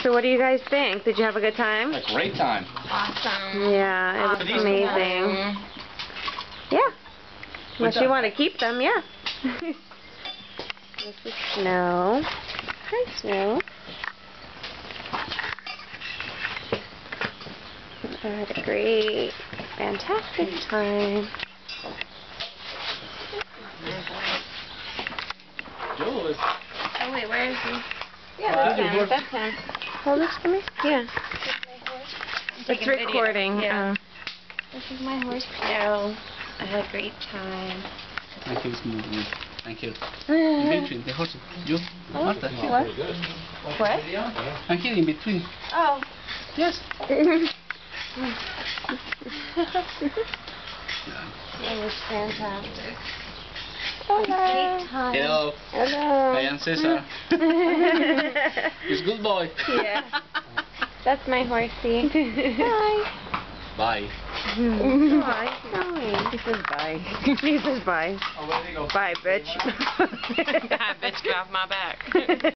So what do you guys think? Did you have a good time? A great time. Awesome. Yeah, it was amazing. Yeah. Unless you want to keep them, yeah. This is Snow. Hi, Snow. I had a great, fantastic time. Jules. Oh wait, where is he? Yeah, that's him. Hold this for me? Yeah. It's recording. Yeah. This is my horse, Pedro. I had a great time. Thank you, Smoothie. Thank you. In between the horses. You? Martha. What? What? I'm here in between. Oh. Yes. It was fantastic. Hello. Hello. Hello. I am Cesar. He's a good boy. Yeah. That's my horsey. Bye. Bye. Bye. He says bye. He says bye. Oh, where do you go? Bye, bitch. Bitch, get off my back.